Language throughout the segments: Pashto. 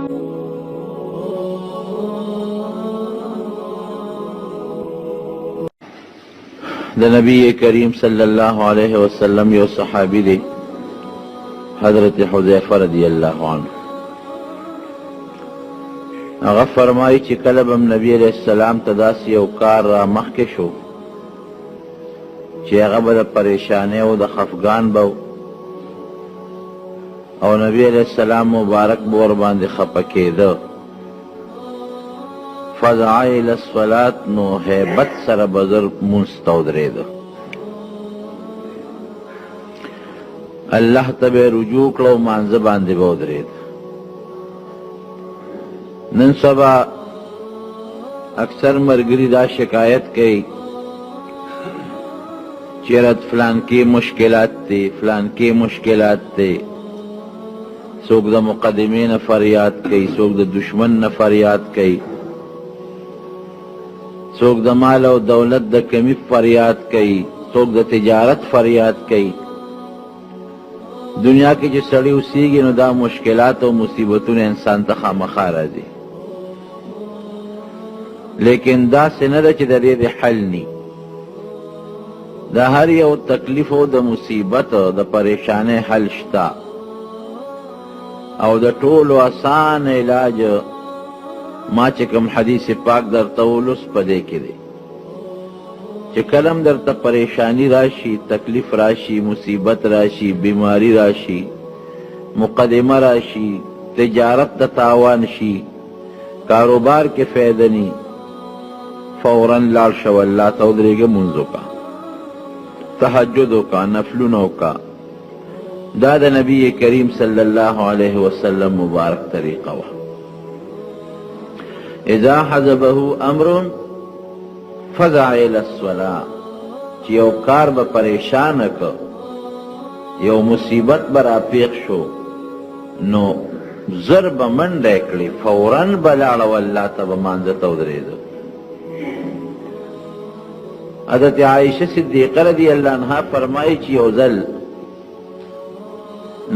د نبی کریم صلی الله علیه وسلم یو صحابی دی حضرت حذیفه رضی الله عنه. هغه فرمایي چې کله به نبی علیہ السلام ته داسې یو کار را مخکې شو چې هغه به د پریشانۍ او د خفګان به او نبی علیہ السلام مبارک به ورباندې خفه کېده، فزع الى الصلاة نو هیبت سره بزر مونځ ته ودرېده، الله ته به رجوع کړه او مانځه باندې به ودرېد. نن سبا اکثر ملګري دا شکایت کوي چې رد فلان کې مشکلات دي، فلان کې مشکلات دي، څوک د مقدمې نه فریاد کوي، څوک د دشمن نه فریاد کوي، څوک د مال او دولت د کمی فریاد کوي، څوک د تجارت فریاد کوي. دنیا کې چې سړی اوسېږي نو دا مشکلات او مصیبتونه انسان ته خامخا راځي، لیکن داسې نه ده چې د دې د حل ني. د هر یو تکلیف او د مصیبت او د پریشانۍ حل شته او د ټولو آسان علاج ما چې کوم حدیث پاک درته ولوس په دې کې دی چې کلم درته پریشانی راشي، تکلیف راشي، مصیبت راشي، بیماری راشي، مقدمه راشي، تجارت ته تاوان شي، کاروبار کې فایده ني، فوراً لاړ شه الله ته ودرېږه، مونځ وکړه، تهجد وکړه، نفلونه وکړه. دا د نبی کریم صلی الله علیه وسلم مبارک طریقه وه. اذا حزبه امر فزع الى الصلاة، چې یو کار به پریشان که، یو مصیبت به راپیښ شو نو زر به منډه کړي، فوراً به لاړه والله ته به مانځه ته ودرېده. حضرت عائشہ صدیقه رضی اللہ عنہا فرمائی چې یو ځل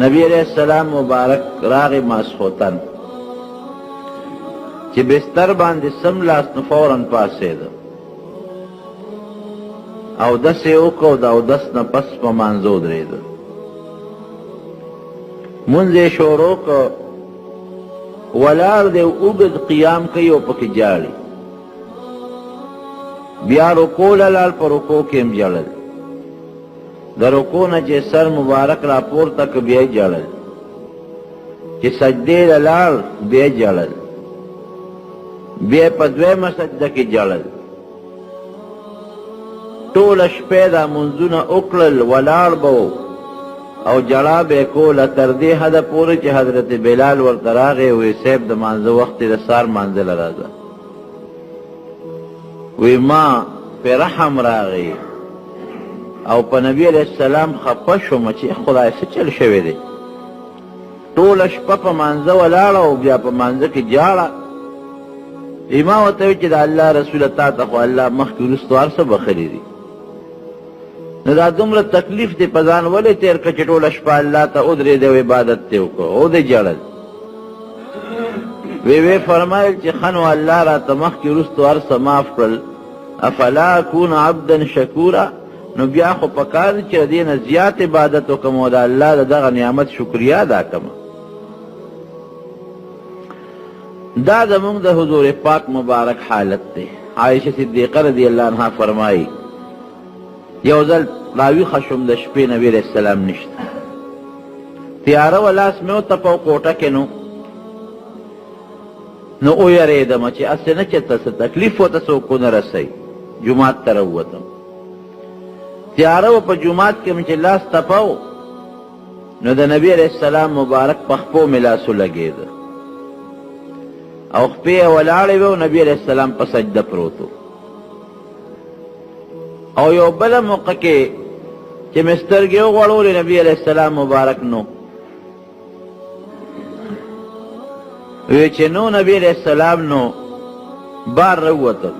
نبی علیہ السلام مبارک راغی ماسخوتن چې بستر باندې سم لاس نو فوراً پاسېده او دس یې وکړو، د اودس نه پس په مانځه ودرېده، مونځ یې شروع کړ، ولاړ دی اوږد قیام کوي او پکې جاړي، بیا رکوع لاړ، په رکوع کې هم ژړل، د رکوع نه چې سر مبارک را پورته کړ بیا یې ژړل، چې سجدې ته لاړ بیا یې ژړل، بیا په دویمه سجده کې ژړل. ټوله شپې دا منځونه وکړل، ولاړ به او ژړا به یې کوله تر دې حده پورې چې حضرت بلال ورته راغی، وی صاحب د مانځه وخت دی، د سهار مانځه له راځه. وی ما پې رحم راغی او په نبی علیہ السلام خفه شوم چې خدای څه چل شوی دی، ټوله شپه په مانځه ولاړه او بیا په مانځه کې جاړه. ما ورته وی چې د الله رسوله تا ته خو الله مخکې وروسته هر څه بخلي دي، نو دا دومره تکلیف دې په ځان ولې تېر کړه چې ټوله شپه الله ته ودرېدې او عبادت دې وکړه او دې ژړل. وی فرمایل چې ښه نو الله راته مخکې وروسته هر څه معاف کړل، افلا اکون عبدا شکورا، نو بیا خو پکار دی چې د دې نه زیات عبادت وکړم او د الله د دغه نعمت شکریا ادا کړم. دا زمونږ د حضور پاک مبارک حالت دی. عائشہ صدیقه رضی اللہ عنہا فرمائی یو ځل راویښه شوم، د شپې نبی علیہ السلام نشته، تیاره و لاس مې وتپه کوټه کې نو ویرېدم چې هسې نه چې څه تکلیف ورته څوک ونه رسوي. جومات ته راووتم، تیاره و په جومات کې مې چې لاس تپه نو د نبی علیہ السلام مبارک په خپو مې لاسو لګېده او خپې یې ولاړې وې او نبی علیہ السلام په سجده پروت و. او یو بله موقع کې چې مې سترګې وغوړولې نبی علیہ السلام مبارک نو، وی چې نو نبی علیہ السلام نو بار راووتل،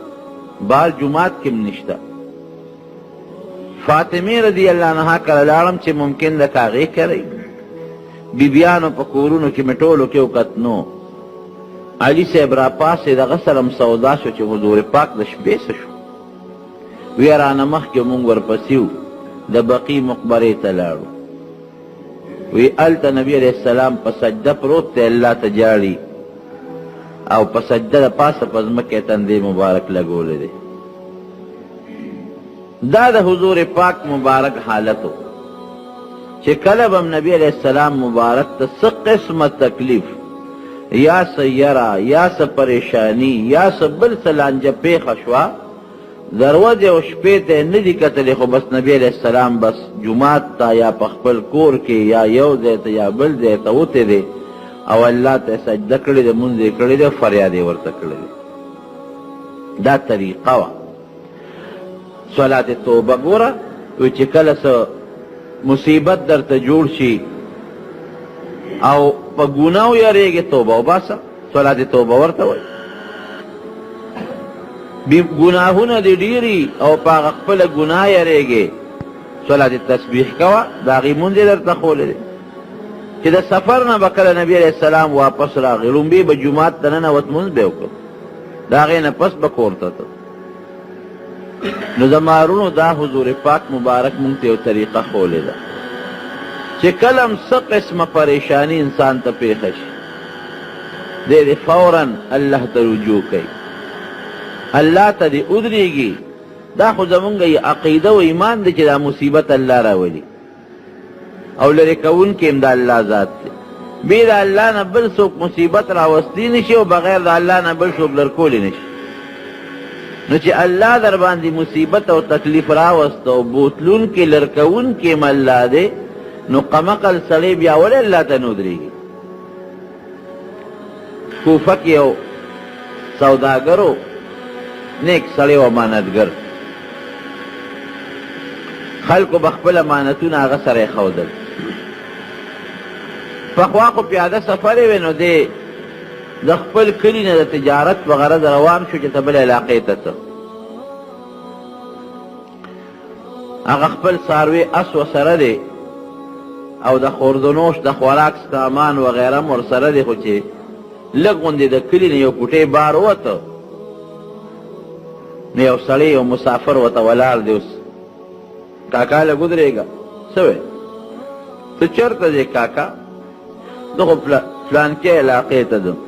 بار جومات کې هم نشته. فاطمه رضی اللہ عنہا کله لاړم چې ممکن د کاغې کرئ، بیبیانو په کورونو کې مې ټولو کې وکتنو، علي صاحب را پاسې دغه سره هم سودا شو چې حضور پاک د شپې څه شو. وی رانه مخکې مونږ ورپسې وو د بقي مقبرې ته لاړو. وی هلته نبي علیه السلام په سجده پروت دی، الله ته جاړي او په سجده د پاسه په ځمکې تندی مبارک لګولی دی. دا د حضور پاک مبارک حالت و چې کله به نبی علیه السلام مبارک ته څه قسمه تکلیف یا څه یره یا څه پریشانی یا څه بل څه لانجه پیښه شوه، دروازې او شپې ته یې نه دي کتلې، خو بس نبی علیه السلام بس جومات ته یا په خپل کور کې یا یو ځای ته یا بل ځای ته وتی دی او الله ته سجده کړې ده، مونځ یې کړی دی، فریاد یې ورته کړی دی. دا طریقه وه. صلات توبه ګوره، وی چې کله څه مصیبت درته جوړ شي او په ګناو یریږې توبه وباسه، صلات توبه ورته وایي. ګناهونه دې ډېري او په هغه خپله ګناه یریږې، صلات تسبیح کوه، د هغې مونځ یې درته ښولی دی. چې د سفر نه به کله نبي علیه السلام واپس راغی، لومبې به جومات ته ننوت، مونځ به یې وکړ، د هغې نه پس به کور ته ته. نو د مارونو دا حضور پاک مبارک مونږ ته یو طریقه ښولی ده چې کله هم څه قسمه پریشانی انسان ته پیښه شي، دی دې فورا الله ته رجوع کوي، الله ته دې ودرېږي. دا خو زمونږ عقیده و ایمان دی چې دا مصیبت الله راولي او لرې کوونکی هم د الله ذات دی. بې د الله نه بل څوک مصیبت راوستلی نشي او بغیر د الله نه بل څوک لرکولی نشي. نو چې الله در باندې مصیبت او تکلیف راوست او بوتلونکي لرکوونکي هم الله دی، نو قمقل سړی بیا ولې الله ته نه ودرېږي. کوفه کې یو سوداګر و، نیک سړی و، امانتګر. خلکو به خپل امانتونه هغه سره یې ښودل. پخوا خو پیاده سفر یې وی، نو دی د خپل کلي نه د تجارت په غرض روان شو چې ته بل علاقې ته څه. هغه خپل څاروي اس ورسره دی او د خوردنوش د خوراک سامان وغیره هم ورسره دی، خو چې لږ غوندې د کلي نه یو کوټې بار ووته، نو یو سړی یو مسافر ورته ولاړ دی. اوس کاکا لږ ودرېږه. څه وی؟ ته چېرته ځې کاکا؟ زه خو فلانکې علاقې ته ځم.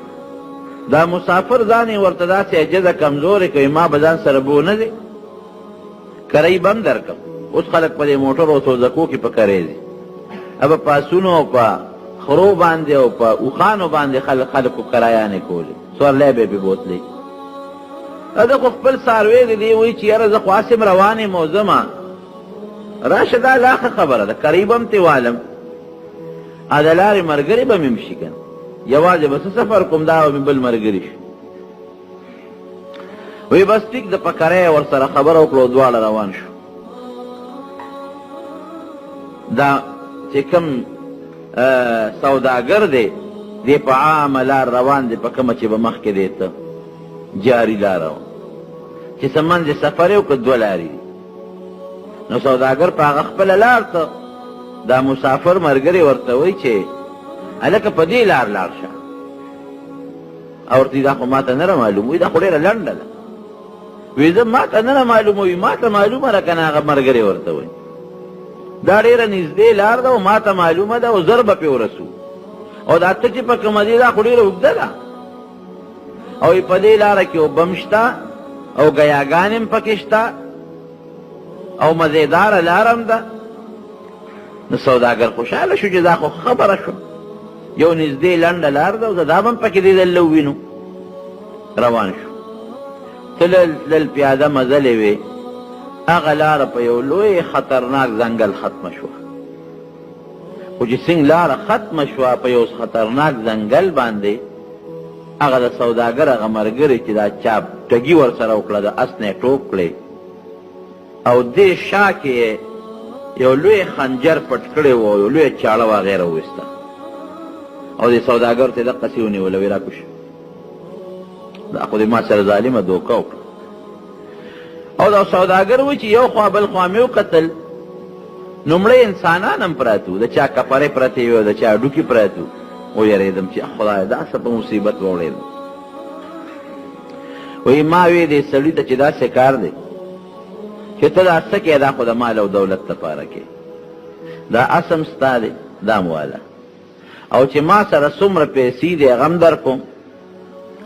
دا مسافر ځان یې ورته داسې عجزه کمزورې کوي، ما به ځان سره بو نه دی، کرۍ به هم درکړم. اوس خلک په دې موټرو او توزکو کې په کرۍ ځي، به په اسونو او په خرو باندې او په اوښانو باندې خلکو کرایانې کولې، سورلی به یې پې بوتلې. ده خو خپل څاروی دی، دی وایي چې یاره زه خو هسې م روان یم او ځمه، راشه دا لا ښه خبره ده، کرۍ به هم ترې والم، د لارې ملګري به مې هم شي که نه، یوازې به څه سفر کوم، دا به مې بل ملګري شي. وی بس ټیک د په کرۍ ورسره خبره وکړو، دواړه روان شو. دا چې کوم سوداګر دی، دی په عامه لار روان دی، په کومه چې به مخکې دی ته جاري لاره وه چې څه منځې سفر یې وکړه، دوه لارې دي. نو سوداګر په هغه خپله لار ته، دا مسافر ملګري ورته وایي چې هلکه په دې لار لاړ شه. او ورته دا خو ما ته نه معلوم وي، دا خو ډېره لنډه ده. وی زه ما ته نه معلوم وي، ما ته معلومه ده که نه، هغه ملګري ورته وایي دا ډېره نږدې لار ده او ما ته معلومه ده او زر به پرې ورسو، او دا ته چې په کومه دی دا خو ډېره اوږده ده، او په دې لاره کې اوبه هم شته او ګیاګانې هم پکې شته او مزېداره لاره هم ده. نو سوداګر خوشحاله شو چې دا خو خبره شو، یو نږدې لنډه لار ده او دا به هم پکې دې دله ووینو. روان شو، تلل پیاده مزلې وې، هغه لاره په یو لوی خطرناک ځنګل ختمه شوه. خو چې څنګه لاره ختمه شوه په یو خطرناک ځنګل باندې، هغه د سوداګر هغه ملګري چې دا چا ټګي ورسره وکړه، د اس نه یې ټوپ کړې او دې شا کې یو لوی خنجر پټ کړی و، یو لویه چاړه وغیره وویسته او دې سوداګر ته یې دقسې ونیوله، ویې راکوش دا خو دې ما سره ظالمه دوکه وکړه. او دا سوداګر وایي چې یو خوا بل خوا مې وکتل، لومړی انسانان هم پراته وو، د چا کپرې پرتې وې او د چا ډوکې پراته وو. ویرېدم چې خدایه دا څه په مصیبت واوړېدم. وی ما وی دې سړي ته چې داسې کار دی چې ته دا څه کې دا خو د مال او دولت دپاره کې دا اسم ستا دی دا مواله او چې ما سره څومره پیسې دی هغه هم در کوم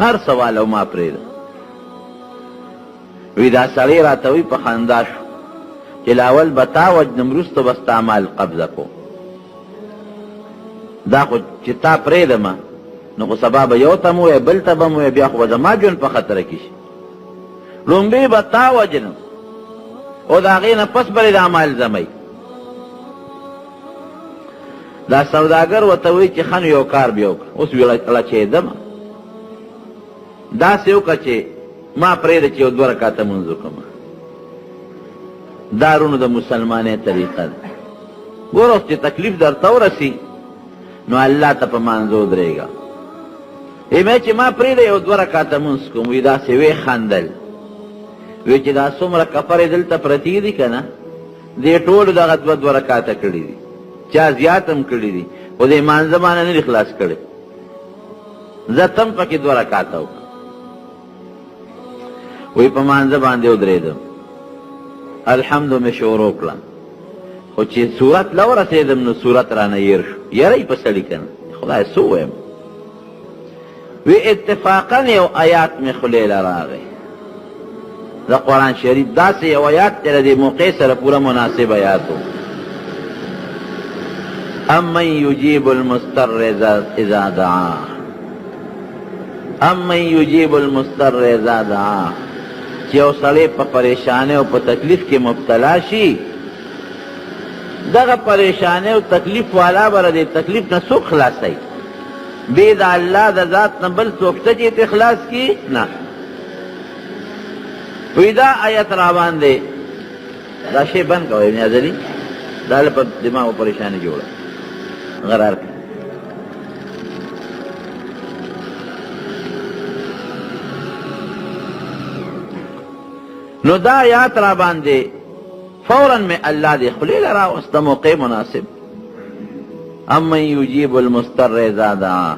هر سوال او ما پرېږده وی دا سړی راته وی په خندا شو چې لاول به تا وجنم وروسته به ستا مال قبضه کوم دا خو چې تا پرېږدمه نو خو سبا به یو ته م ووایې بل ته به م ووایې بیا خو به زما ژوند په خطره کې شي لومبې به تا وجنم او د هغې نه پس به دا مال زمی دا سوداګر ورته وایي چې ښه نو یو کار بیا وکړه اوس لچېدمه داسې وکړه چې ما پرېږده چې یو 2 رکعته لمونځ وکړم دا رونو د مسلمانۍ طریقه ده ګوره اوس چې تکلیف درته ورسي نو الله ته په مانځو درېږه مې چې ما پرېږده یو 2 رکعته لمونځ کوم وي داسې ویې خندل وی چې دا څومره کفرې دلته پرتې دي که نه دې ټولو دغه 2 رکعته کړي دي چا زیات هم کړي دي خو د مانځه باندې نه دي خلاص کړی زه تم پکې 2 رکعته وکړم وی په مانځه باندې ودرېدم الحمد مې شروع کړم خو چې صورت له ورسېدم نو صورت رانه هېر شو یره یې په سړي که نه خدای څه ووایم وی اتفاقا یو آیات مې خولې له راغی د قرآن شریف داسې یو آیات چې د دې موقع سره پوره مناسب آیات و امن یجیب المضطر اذا دعاه امن یجیب المضطر اذا دعاه چې یو سړی په پریشانۍ او په تکلیف کې مبتلا شي دغه پریشانۍ او تکلیف والا به د تکلیف نه څوک خلاصوي بې د الله د ذات نه بل څوک شته چې ته خلاص کړي نه وی دا آیت را باندې دا شی بند کوئ ابن ازلی دا له په دماغ پریشاني جوړه غرار کړه نو دا آیات را باندې فوراً میں اللہ دے خلیل راوست موقع مناسب امن یجیب المضطر اذا دعا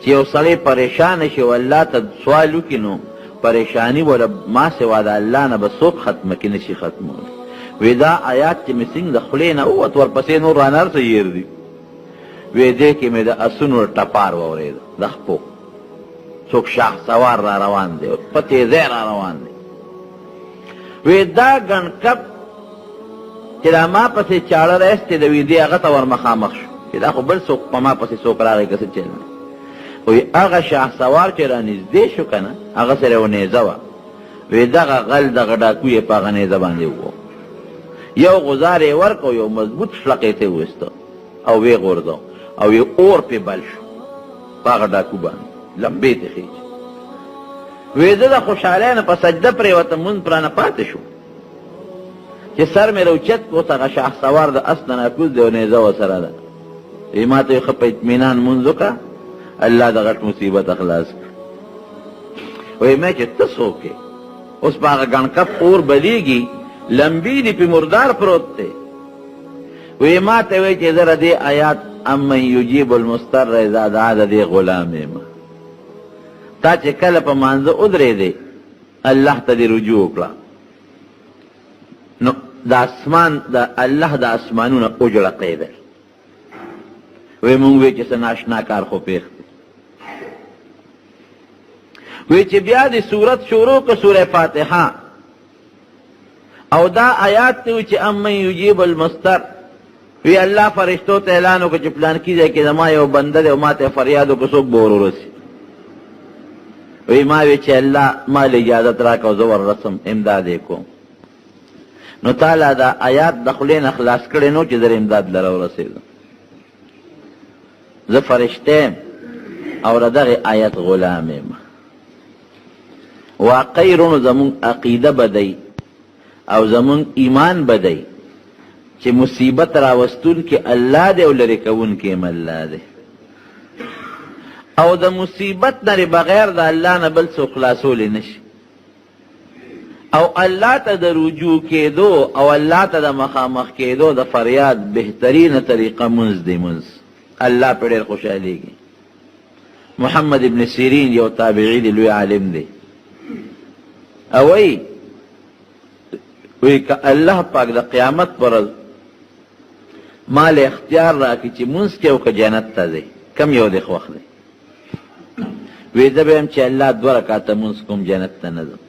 چې یو سړی پریشان شي او الله ته سوال وکړي نو پریشانی ولا ما سوا د الله نه به څوک ختمه کې نشي ختمولی وی دا آیات چې مې څنګه د خولې نه ووت ورپسې نور رانه هر څه هېر دي وی دې کې مې د اسونو ټپار واورېده د خپو څوک شاخ سوار را روان دی په تیزۍ را روان دی وی دا ګڼکپ چې دا ما پسې چاړه رایستې د ویدې هغه ته ور مخامخ شو چې دا خو بل څوک په ما پسې څوک راغی که څه چل وی هغه شاه سوار چې را نږدې شو که نه هغه سره یو نیزه وه وی دغه غل دغه ډاکو یې په هغه نیزه باندې وو یو غزار یې ورکړو یو مضبوط شلق یې ته وویسته او ویې غورځو او یې اور پې بل شو په هغه ډاکو باندې لمبې ته خیچ وی زه د خوشحالۍ نه په سجده پرېوتم مونځ پرانه پاتې شو چې سر مې روچت اوس هغه شاه سوار د اس نه ناکوز دی او نیزه ورسره ده وی ما ته یې ښه په اطمینان مونځ وکړه الله د غټ مصیبت اخلاص کړ وی مې چې ته څوک یې اوس په هغه ګڼکپ اور بلیږي لمبي دي پې مردار پروت دی وی ما ته وی چې زه د دې آیات امن یجیب المضطر اذا دعا د دې غلام یم تا چې کله په مانځه ودرېدې الله ته دې رجوع وکړه نو د اسمان د الله د اسمانونه وجړقېدل وی مونږ وی چې څه ناشنا کار خو پېښ دی وی چې بیا د صورت شروع که سوره فاتحه او دا آیات ته وی چې امن یجیب المضطر وی الله فرشتو ته اعلان وکړه چې پلانکي ځای کې زما یو بنده دی او ما ته فریاد وکړه څوک به ورورسي وی ما وی چې الله ما له اجازت راکړه زه وررسم امداد یې کوم نو تعالی دا آیات د خولې نه خلاص کړی نو چې در امداد لره ورسېدم زه فرشته یم او د دغې آیت غلام یم واقعي رونو زمونږ عقیده بدی او زمونږ ایمان بدی چې مصیبت راوستونکي الله دی او لرې کوونکي هم الله دی او د مصیبت نه بغیر د الله نه بل څوک خلاصولی نشي او الله ته د رجوع کېدو او الله ته د مخامخ کېدو د فریاد بهترینه طریقه منځ دی منځ الله په ډېر خوشحالېږي محمد ابن سیرین یو تابعي دی لوی عالم دی او وی که الله پاک د قیامت پر مال اختیار راکړي چې مونږ کې او که جنت ته ځي کم یو دی خوښ دی وی زه به یم چې الله 2 رکعته مونځ کوم جنت ته نه ځم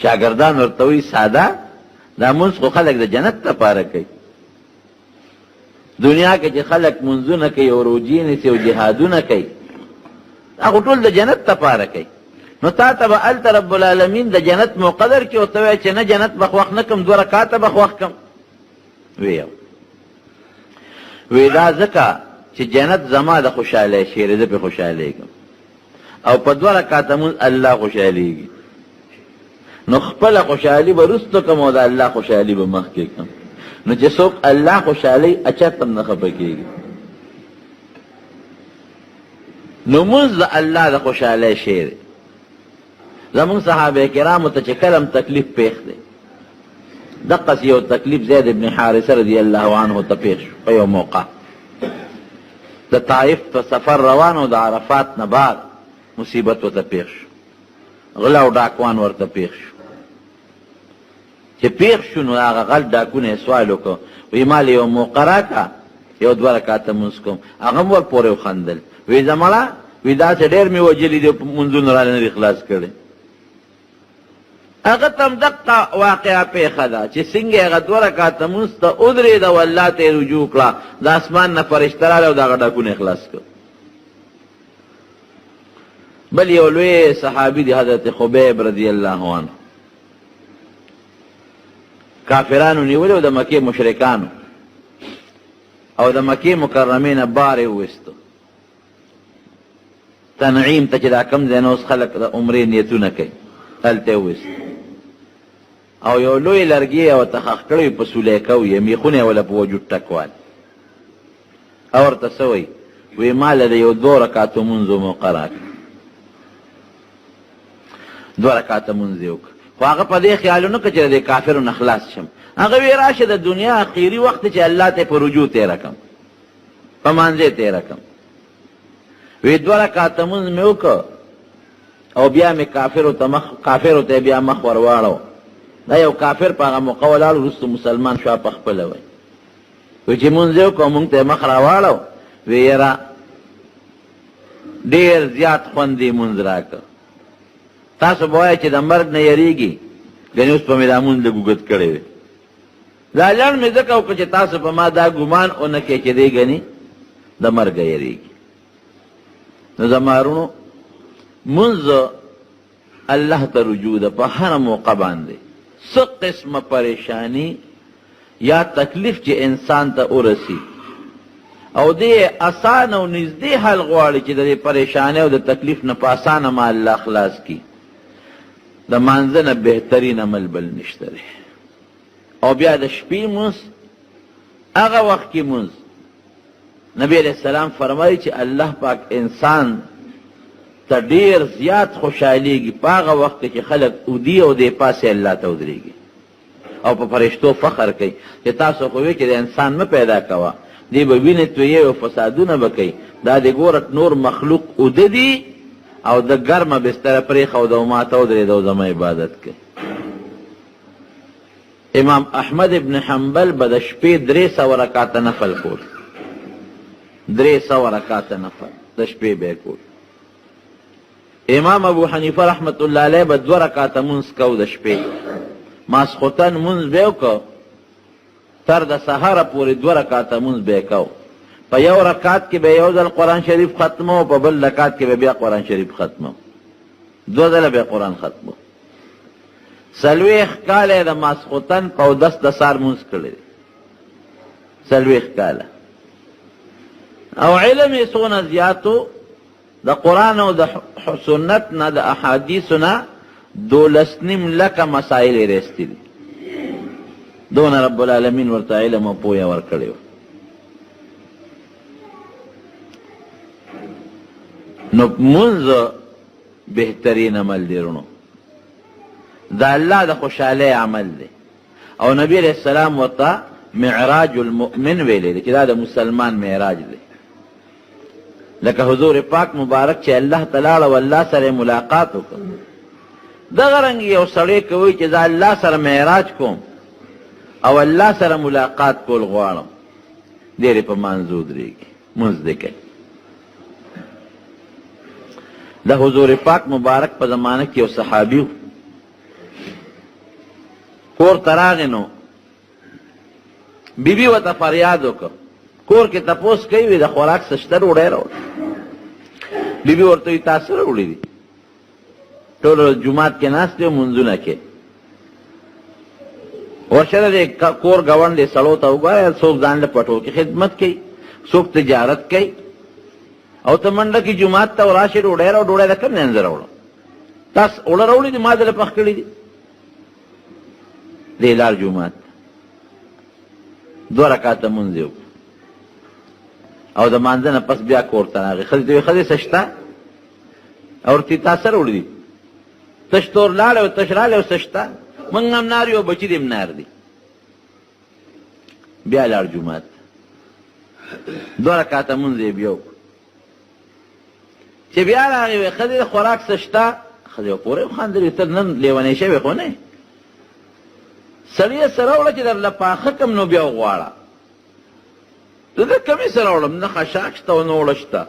شاګردان ورته وایي ساده دا مونځ خو خلک د جنت لپاره کوي دنیا کې چې خلک منځونه کوي او روجې نیسي او جهادونه کوي دا خو ټول د جنت لپاره کوي نو تا ته به هلته رب العالمین د جنت مقدر کړي او ته وایې چې نه جنت به خوښ نه کړم 2 رکعته به خوښ کړم وی دا ځکه چې جنت زما د خوشحالۍ شی دی زه پرې خوشحالېږم او په 2 رکعته مونځ الله خوشحالېږي نو خپله خوشحالي به وروسته کړم او د الله خوشحالي به مخکې کړم نو چې څوک الله خوشحالۍ اچته هم نه خفه کېږي نو مونځ د الله د خوشحالۍ شی دی زمونږ صحابه کرامو ته چې کله هم تکلیف پېښ دی دقس یو تکلیف زید ابن حارثه رضی الله عنه ته پېښ شو په یو موقع د طائف په سفر روان او د عرفات نه بعد مصیبت ورته پېښ شو غله او ډاکوان ورته پېښ شو چې پېښ شو نو هغه غل ډاکونه یې سوال وکړو وایي ما یو موقع راکړه یو 2 رکعته مونځ کوم هغه هم ورپورې وخندل وایي زمړه وایي داسې ډېر مې وجلي دي مونځونه را نه دي خلاص کړی هغه ته هم دقه واقعه پېښه ده چې څنګه هغه 2 رکعته مونځ ته ودرېده او الله ته یې رجوع کړه د اسمان نه فرشته راغله او د هغه ډاکونه یې خلاص کړ بل یو لوی صحابي دی حضرت خبیب رضی الله عنه کافرانو نیولې او د مکې مشرکانو او د مکې مکرمې نه بار یې وویستو تنعیم ته چې دا کم ځای نه اوس خلک د عمرې نیتونه کوي هلته یې وویست او یو لوی لرګي یې ورته خښ کړی په سولیکه وي میخونه یې وله په وجود ټکوال او ورته څه وایي وایي ما له د یو 2 رکعتو مونځو موقع راکړه 2 رکعته مونځ یې وکړه خو هغه په دې خیال ونه کړه چې د کافرو نه خلاص شم هغه وی راشه د دنیا اخیري وخت چې الله ته په رجوع تېره کړم په مانځې تېره کړم وی 2 رکعته مونځ مې وکړه او بیا مې کافرو ته بیا مخ ور واړو دا یو کافر په هغه موقع ولاړ وروسته مسلمان شو په خپله وی وی چې مونځ یې وکړو مونږ ته یې مخ را واړو وی یاره ډېر زیات خوند یې مونځ راکړه تاسو به وایئ چې د مرګ نه یریږي ګنې اوس په مې دا مونځ لږ اوږد کړی وی دا لنډ مې ځکه وکړه چې تاسو په ما دا ګمان ونه کړئ چې دی ګنې د مرګه یریږي نو زما وروڼو مونځ الله ته رجوع ده په هره موقع باندې څه قسمه پریشانی یا تکلیف چې انسان ته ورسي او دې اسان او نږدې حل غواړي چې د دې پریشانی او د تکلیف نه په اسانه ما الله خلاص کړي د مانځه نه بهترین عمل بل نشته دی او بیا د شپې مونځ هغه وخت کې مونځ نبی علیہ السلام فرمایي چې الله پاک انسان ته ډېر زیات خوشحالیږي په هغه وخت کې چې خلک اودي او دې پاسې الله ته ودرېږي او په فرشتو فخر کوي چې تاسو خو وایئ چې د انسان مه پیدا کوه دې به وینې تویې او فسادونه به کوي دا د ګوره نور مخلوق اوده دي او د ګرمه بستره پرېښوده او ما ته ودرېده او زما عبادت کوي امام احمد ابن حنبل به د شپې 300 رکعته نفل کول 300 رکعته نفل د شپې به یې کول امام ابو حنیفه رحمت الله علیه به 2 رکعته مونځ کو د شپې ماسخوتن مونځ به یې وکړو تر د سهاره پورې 2 رکعته مونځ به یې کو په یو رکعت کې به یو ځل قرآن شریف ختمو او په بل رکعت کې به بیا قرآن شریف ختمو 2 ځله به قرآن ختمو 40 کاله د ماسخوتن په 10 د سار مونځ کړی 40 کاله او علم یې څونه زیاتو د قرآن او د سنت نه د احادیثو نه 12 لکه مسائل یې رستی دي دونه رب العالمین ورته علم او پوهه ورکړی و نو مونځ بهترین عمل دی رونو دا الله د خوشحالۍ عمل دی او نبی علیہ السلام ورته معراج المؤمن ویلی دی چې دا د مسلمان معراج دی لکه حضور پاک مبارک چې الله تعالی او الله سره ملاقات وکړ دغه رنګ یو سړی کوي چې زه الله سره معراج کوم او الله سره ملاقات کول غواړم، ډېرې په مانځو درېږي، مونځ دې کوي. د حضور پاک مبارک په زمانه کې یو صحابي و، کور ته راغی نو بیبي ورته فریاد وکړ، کور کې تپوس کوي وي د خوراک څه شته ډوډۍ راوړه. بیبي ورته وایي تا څه راوړي دي؟ ټول جومات کې ناست دی مونځونه کې. ورشه د کور ګاونډ دی سړو ته وګوره، څوک ځان له پټو کې خدمت کوي، څوک تجارت کوي، او ته منډه کې جومات ته وراشې ډوډۍ راوړه. ډوډۍ د کوم ځای نه راوړه؟ تاسو اوړه راوړي دي؟ ما دله پخ کړي دي. دی لاړ جومات، 2 رکعاته مونځ یې وکړ او د مانځه نه پس بیا کور ته راغی. ښځې ته وایي ښځې څه شته؟ او ورته تا څه راوړي دي؟ تش تور لاړی او تش رالی او څه شته؟ موږ هم نار یو، بچي دې هم نار دي. بیا لاړ جومات، 2 رکعاته مونځ یې بیا وکړ. چې بیا راغی وایي ښځې د خوراک څه شته؟ ښځې پورې وخندلې، ته نن لیونی شوې خو نه یې. سړي یې څه راوړه چې درله پاخه کم نو بیا وغواړه. د ده کمې څه راوړم؟ نه خشاک شته او نه اوړه شته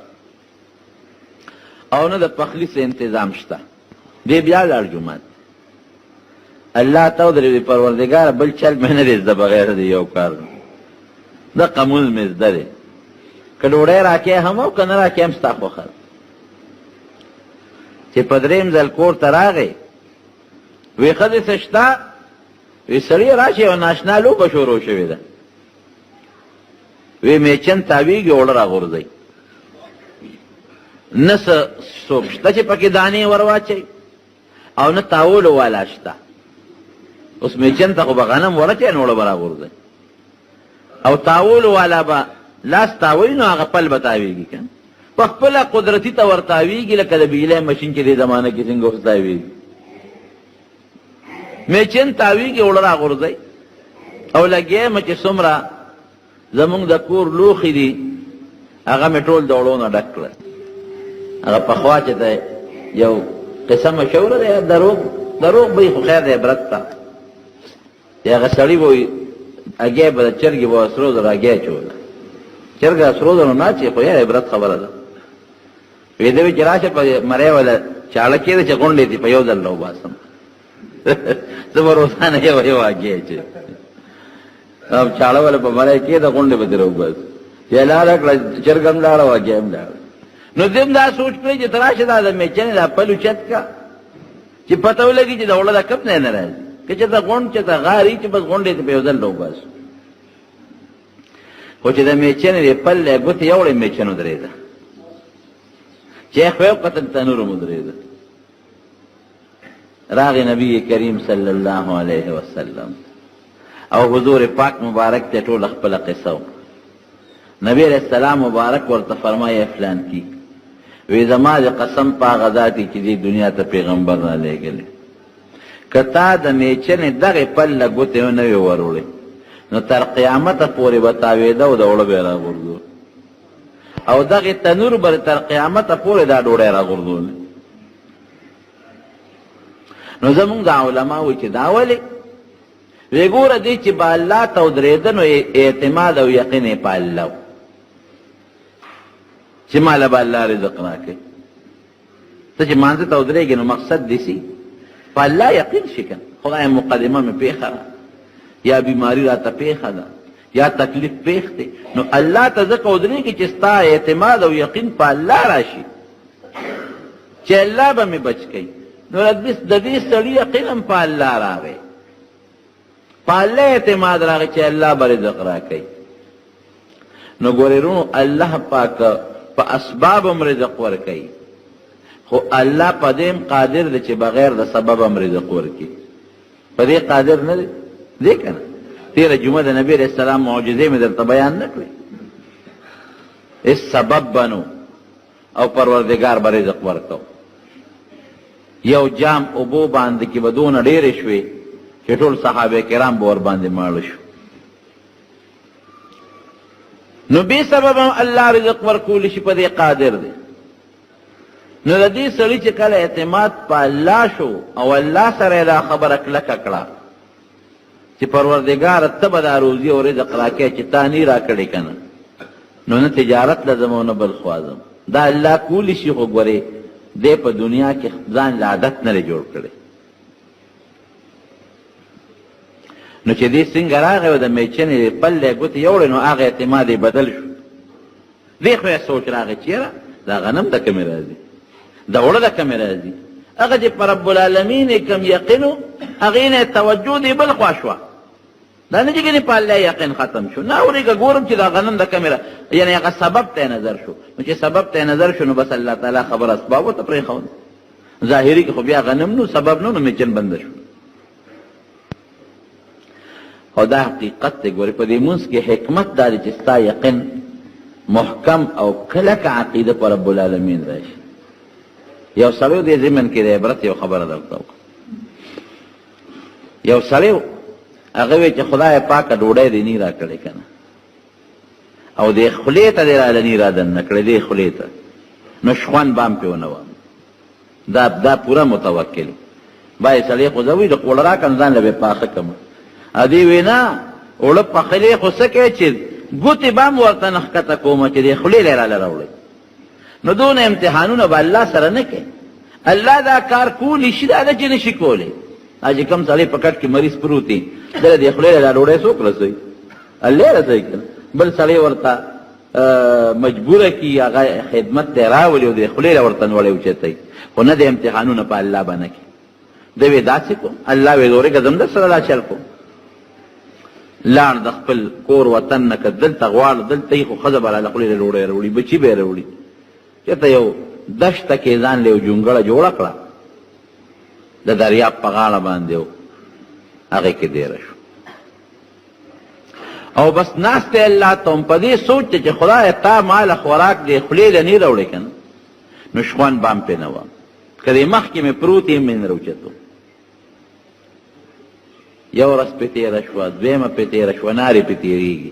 او نه د پخلي څه انتظام شته. دی بیا لاړ جومات. الله ته ودرېدې پروردګاره بل چل مې نه دی زده بغیر د یو کار نه، دقه مونځ مې زده دی، که ډوډۍ راکې هم او که نه راکې هم ستا خوښه ده. چې په 3م ځل کور ته راغی وی ښځې څه شته؟ وی سړي راشي یوه ناشنا لوبه شروع شوې ده. وی میچن تاویږي اوړه راغورځئ، نه څه څوک شته چې پکې دانې ور واچوي او نه تاولو والا شته. اوس میچن ته خو به غنم ورچوي نو اوړه به راغورځئ، او تاولو والا به لاس تاوي نو هغه پل به تاویږي که په خپله قدرتي ته ور تاویږي، لکه د بجلی مشین چې دې زمانه کې څنګه اوس تاویږي. میچن تاویږي اوړه راغورځئ او لګیم چې څومره زمونږ د کور لوښي دي هغه مې ټول د اوړو نه ډک کړل. هغه پخوا چې دی یو قصه مشهوره دی، دروغ به خو خیر دی عبرت ته. هغه سړي به وایي هګۍ به د چرګې به سرو زرو هګۍ اچوله، چرګه سرو زرو نه اچوي خو یار عبرت خبره ده. وی ده وایي چې راشه په مرۍ وله چاړه کېده چې غونډې دي په یو ځل راوباسم. زه به روزانه یو هګۍ اچوي او چاړه وله په مرۍ کېده غونډې به دې راوباسم. چې لاړه کړه چرګ هم لاړه او هګۍ هم لاړه. نو دې هم دا سوچ کړئ چې ته راشه دا د میچنې دا پل اوچت کا چې پته ولګي چې د اوړه دا کم ځای نه راځي، که چېرته غونډ چېرته غار وي چې بس غونډې ته په یو ځل راوباسو. خو چې د میچنې د پل ګوتې یوړې میچن ودرېده، چې خو یې وکتل تنور هم ودرېده. راغی نبی کریم صلی الله علیه وسلم او حضور پاک مبارک ته ټوله خپله قصه وکړه. نبی علیہ السلام مبارک ورته فرمایي فلان کی وی زما د قسم په هغه ذات چې دې دنیا ته پیغمبر را لېږلی، که تا د میچنې دغې پله ګوتې نه وې وروړې نو تر قیامته پورې به تاوېده او د اوړه به یې راغورځول او دغې تنور به تر قیامته پورې دا ډوډۍ راغورځول. نو زمونږ د علما وایي چې دا ولې؟ وی ګوره دی چې به الله ته ودرېده نو اعتماد او یقین یې په الله چې ماله به الله رزق راکوي. ته چې مانځه ته ودرېږې نو مقصد دې سي په الله یقین شي که خدای مقدمه مې پېښه ده یا بیماري راته پېښه ده یا تکلیف پېښ دی، نو الله ته ځکه ودرېږي چې ستا اعتماد او یقین په الله راشي چې الله به مې بچ کوي. نو د دې سړي یقین هم په الله راغی، په الله اعتماد راغی چې الله به رزق راکوي. نو ګورې رونو الله پاک په اسباب هم رزق ورکوي، خو الله په دې هم قادر دی چې بغیر د سبب هم رزق ورکوي. په دې قادر نه دی؟ دی که نه؟ تېره جمعه د نبي علیه السلام معجزې مې درته بیان نه کړې. هېڅ سبب بنو او پروردګار به رزق ورکو. یو جام اوبو باندې کې به دونه ډېرې شوې چې ټول صحابه کرام به ور باندې ماړه شو. نو بې سبب هم الله رزق ورکولی شي، په دې قادر دی. نو د دې سړي چې کله اعتماد په الله شو او الله سره دا خبره کلکه کړه چې پروردګار ته به دا روزي او رزق راکړې چې تا نه راکړې که نه، نو نه تجارت لازم او نه بل خوازم. دا الله کولی شي، خو ګورې دی په دنیا کې ځان له عادت نه جوړ کړی. نو چې دې څنګه راغی او د میچنې پلې ګوتې یوړې، نو هغه اعتماد یې بدل شو. دې خو یې سوچ راغی چې یاره دا غنم د کمې راځي، د اوړه د کمې راځي. هغه چې په رب العالمین یې کم یقین و، هغې نه توجه دې بل خوا شوه. دا نه چې ګنې په الله یقین ختم شو، نه اورېږه ګورم چې دا غنم د کمې را، یعنې هغه سبب ته نظر شو. نو چې سبب ته نظر شو، نو بس الله تعالی خبر اسبابو ته پرېښود. ظاهري کې خو بیا غنم نو سبب نو میچن بنده شو. او دا حقیقت دی. ګورې په دې مونځ کې حکمت دا دی چې ستا یقین محکم او کلکه عقیده په رب العالمین راشي. یو سړی دې ضمن کې د عبرت یو خبره درته وکړه. یو سړی هغه وی چې خدای پاکه ډوډۍ دې نه راکړې که نه، او دې خولې ته دې راله نه رادننه کړې، دې خولې ته نو شخوند بام پې ونه وه. دا پوره متوکل. باید سړی خو زه وي د اوړه راکړم ځان له به پاخه کړم. دې وی نه اوړه پخلی خو څه کوې چې ګوتې به هم ورته نه ښکته کومه چې دې خولې له راله راوړئ. نو دونه امتحانونه به الله سره نه کوي. الله دا کار کولی شي، دا نه چې نه شي کولی. چې کوم سړی په کټ کې مریض پروت دی، دله دې خولې له ډوډۍ څوک رسوي؟ الله رسوي که نه. بل سړی ورته مجبوره کي، هغه خدمت ته راولي او دې خولې له ورته نوړی اوچتوي، خو نه د امتحانونه په الله به نه کوي. ده وی داسې کو، الله وی ورېږه زم در سره دا چل کو. لاړ د خپل کور وطن نه که دلته غواړه دلته یې، خو ښځه به راله خولې له ډوډۍ راوړي، بچي به یې راوړي. چېرته یو دشته کې ځان له یو جونګړه جوړه کړه، د دریاب په غاړه باندې و، هغې کې دیره شو. او بس ناست دی الله ته هم په دې سوچ دی چې خدای تا ماله خوراک دې خولې له نه راوړې که نه، نو شخوند به هم پې نه وم، که دې مخکې مې پروت یې مې نه راوچتو. یو ورځ پې تېره شوه، دویمه پې تېره شوه، نارې پې تېرېږي.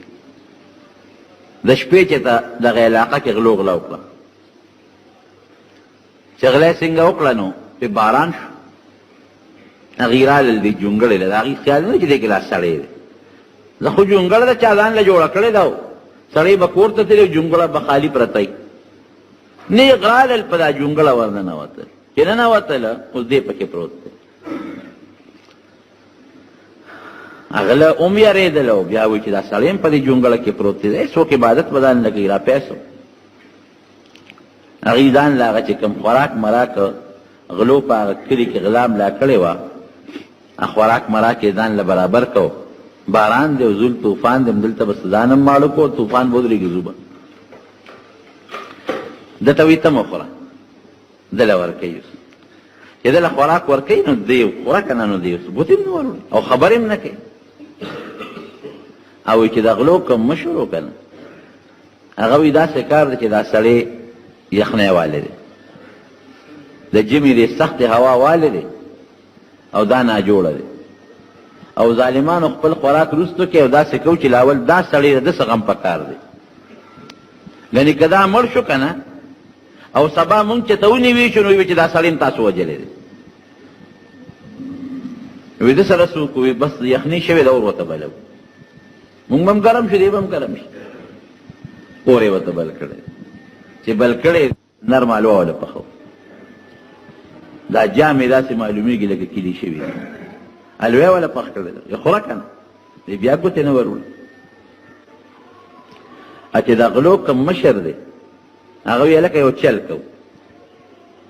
د شپې چې ته دغه علاقه کې غلو غلا وکړه، چې غلی څنګه وکړه نو پې باران شو. هغې رالل دې جونګړې له، د هغې خیال نه چې دې کې لا سړی دی. زه خو جونګړه ده چا ځان له جوړه کړې ده، سړی به کور ته تللی، جونګړه به خالي پرته وي. نیغ رالل په دا جونګړه ور ننوتل، چې ننوتله اوس دې پکې پروت دی. هغه له هم یارېدله، او بیا وایي چې دا سړی هم په دې جونګړه کې پروت دی، څوک عبادت به ځان نه کوي، را پیسو. هغې ځان له هغه چې کوم خوراک مراک غلو په هغه کلي کې غلا ملا کړې وه، خوراک مراک یې ځان له برابر کو. باران دی او زول طوفان دی، دلته به ځان هم ماړه کو، طوفان به ودرېږي زو به. ده ته وایي ته مه خوره، دله ورکوي. چې دله خوراک ورکوي نو دی خوره که نه، نو دی ګوتې هم نه وروړي او خبرې هم نه کوي. او وایي چې د غلو کوم مه شروع که نه. هغه وایي داسې کار دی چې دا سړی یخنی والی دی، د ژمي دی سختې هوا والی دی، او دا ناجوړه دی. او ظالمانو خپل خوراک رستو کې او داسې کو چې لاول دا سړی د څه غم په کار دی. یعنې که دا مړ شو که نه، او سبا مونږ چې ته ونیوي شو، نو ویې چې دا سړی هم تاسو وجلی دی. وی ده سره څوک وي، بس یخني شوې ده اور ورته بلو، مونږ به هم ګرم شو، دی به هم ګرم شي. اور یې ورته بل کړی، چې بل کړی نرم حلوا وله پخو. دا جامې داسې معلومېږي لکه کلي شوي دي، حلوا وله پخ کړی ده، یا خوره که نه، دی بیا ګوتې نه وروړي. چې دا غلو کم مشر دی، هغه وی لکه یو چل کو.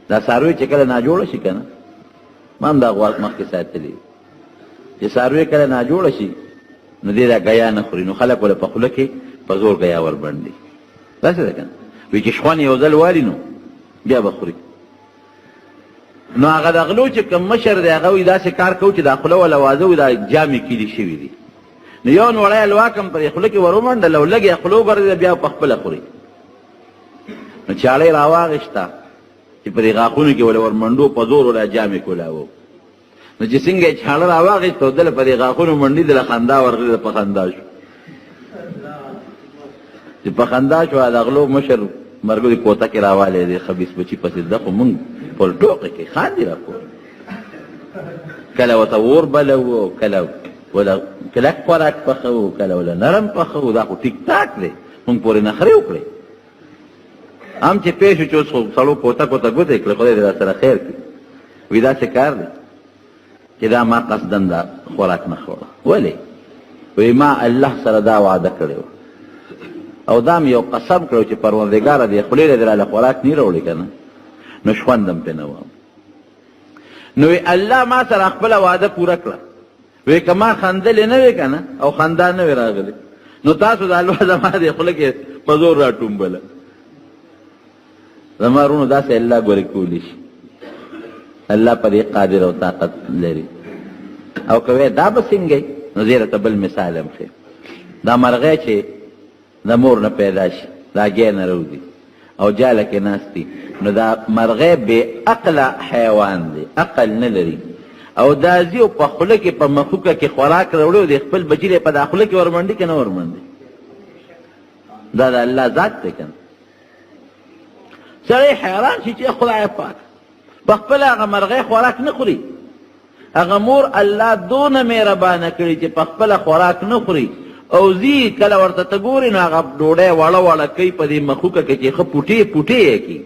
دا څاروي چې کله ناجوړه شي که نه، ما هم دا غوږ مخکې ساتلي، چې څاروي کله ناجوړه شي نو دې دا ګیا نه خوري، نو خلک وله په خوله کې په زور ګیا وربندي. داسې ده که نه، وی چې شخوان یو ځل والي نو بیا به خوري. نو هغه د غلو چې کوم مشر دی، هغه وی داسې کار کوو چې دا خوله وله واده وي، دا جامې کیلي شوي دي. نو یو نوړی حلوا کم پرې خوله کې ور ومنډله، او لږ یې خوله وګرځېده، بیا په خپله خوري. نو چاړی را واغېسته چې پرې غاښونو کې وله ور منډو، په زور وله جامې کولاوه. نو چې څنګه یې چاړه را واغېسته، دله پرې غاښونو منډي، دله خندا ورغلې، په خندا شو. چې په خندا شو، د غلو مشر مرګري کوته کې راواله دي خبيث بچي پسې ده خو مونږ پر ټوکې کې خاندي راکو کله وته ور بلو کله ولا کلک خوراک پخو کله ولا نرم پخو دا خو ټیک ټاک دی مونږ پورې نخري وکړي هم چې پېښو چې اوس خو سړو کوته ګوتې کړې خدای دې را سره خیر کړي وي دا څه کار دی چې دا ما قصدن دا خوراک نه خوړه ولې وی ما الله سره دا وعده کړی او دا مې یو قسم کړو چې پروردګاره دې خولې دې راله خوراک نه راوړي که نه نو شخوندم پې نه وم نو الله ما سره خپله وعده پوره کړه وی که ما خندلې نه وې که نه او خندا نه وې راغلې نو تاسو د الله زما دې خوله کې په زور را ټومبله زما رونو داسې الله ګورې کولی شي الله په دې قادر او طاقت لري او که وی دا به څنګه نو زه درته بل مثال هم ښیم دا مرغۍ چې د مور نه پیدا شي دا ګی نه روځي او جاله کې ناست دي نو دا مرغۍ بې عقله حیوان دی عقل نه لري او دا ځي او په خوله کې په مخوکه کې خوراک راوړي او د خپل بچي په دا خوله کې ورمنډي که نه ورمنډي دا د الله ذات دی که نه سړی حیران شي چې خدای پاک په خپله هغه مرغۍ خوراک نه خوري هغه مور الله دونه مهربانه کړي چې په خپله خوراک نه خوري او ځي کله ورته ته ګوري نو هغه ډوډۍ وړه وړه کوي په دې مخوکه کې چې ښه پوټې پوټې یې کړي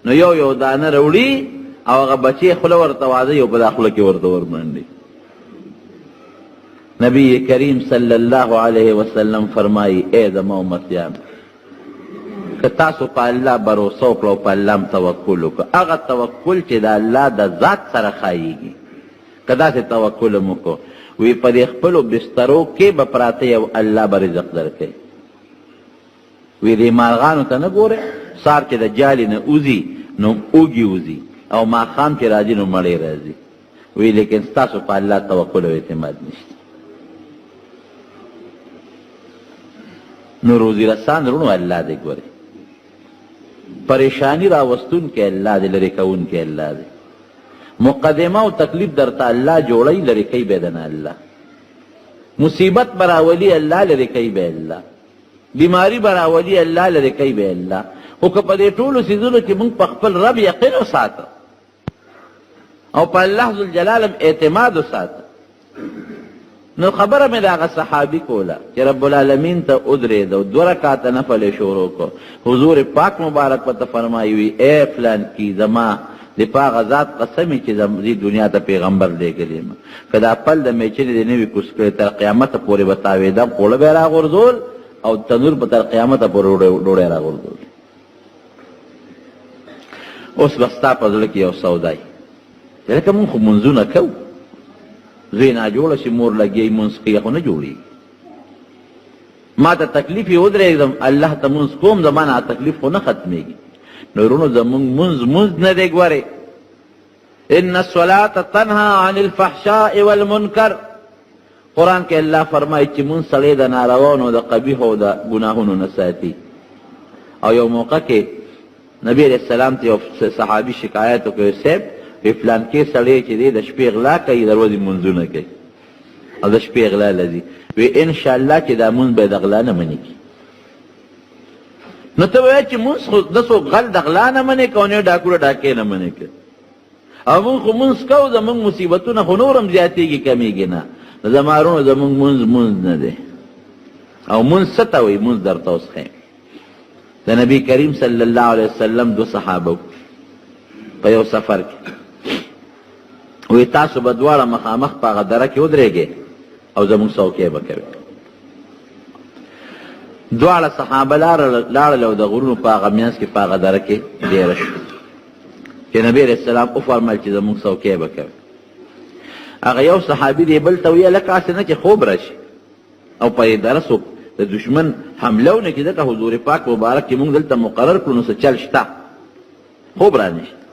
نو یو دانه راوړي او هغه بچی خوله ورته واده یو په دا خوله کې ورته ورمنډي نبی کریم صلی الله علیه وسلم فرمایي ای زما امتیان که تاسو په الله باروسه وکړه او په الله هم توکل وکړه هغه توکل چې د الله د ذات سره ښایېږي که داسې توکل هم وکړو وی په دې خپلو بسترو کې به پراته یو الله به رزق درکوي وی دې مارغانو ته نه ګورې سار چې د جالې نه وځي نو اوږي وځي او ماښام چې راځي نو مړی راځي وی لیکن ستاسو په الله توکل او اعتماد نشته نو روزي رسان رونو الله دې ګورې پریشانی راوستونکی الله دی لرې کوونکی الله دی مقدمه او تکلیف درته الله جوړی لرې کوي به دنه الله مصیبت براولي الله لرې کوي به الله بیماری براولي الله لرې کوي به الله خو که په دې ټولو څیزونو کې موږ په خپل رب یقین وساته او په الله ذوالجلال هم اعتماد وساته نو خبره مې د هغه صحابي کوله چې رب العالمین ته ودرېد او 2 رکعاته نفل یې شروع کړ حضور پاک مبارک ورته فرمایي وي ای فلان کی زما د په هغه ذات قسم چې دې دنیا ته پیغمبر لېږلی یم که دا پل د میچنې دې نه وي کوز کړی تر قیامته پورې به تاوېدم خوړه به یې راغورځول او تنور به تر قیامته پورې ډوډۍ راغورځول اوس به ستا په زړه کې یو سودای چې لکه مونږ خو منځونه کوو زوی ناجوړه شي مور لګي مونځ کوي خو نه جوړېږي ما ته تکلیف یې ودرېږدم الله ته مونځ کوم زما نه تکلیف خو نه ختمېږي نو وروڼو زمونږ مونځ نه دی ګورې ان الصلاة تنهى عن الفحشاء والمنکر قرآن کې الله فرمایي چې مونځ سړی د نارواونو د قبیحو د ګناهونو نه ساتي او یو موقع کې نبی علیه السلام ته یو صحابي شکایت وکړ صاحب فلان کې سړی چې دی د شپې غلا کوي د ورځې مونځونه کوي او د شپې غلا لذي وی انشاءالله چې دا مونځ به د غلا نه منې کي نو ته وایې چې مونځ خو د څوک غل د غلا نه منې که او نه ډاکوړه ډاکې نه منې که او مونږ خو مونځ کوو زمونږ مصیبتونه خو نور هم زیاتېږي کمیږي نه زما وروڼو زمونږ مونځ نه دی او مونځ څه ته وایي مونځ درته اوس ښیم د نبی کریم صلی الله علیه وسلم 2 صحابه په یو سفر کې وی تاسو به دواړه مخامخ په هغه دره کې ودرېږئ او زموږ څوکۍ به کوئ دواړه صحابه لاړل او د غرونو په هغه منځ کې په هغه دره کې ډېره شو چې نبي علیه السلام وفرمیل چې زموږ څوکۍ به کوئ هغه یو صحابي دی بل ته ویې لکه هسې نه چې خوب راشي او په دې دره څوک د دشمن حمله ونه کړي ځکه حضور پاک مبارک چې موږ دلته مقرر کړو نو څه چل شته خوب رانشته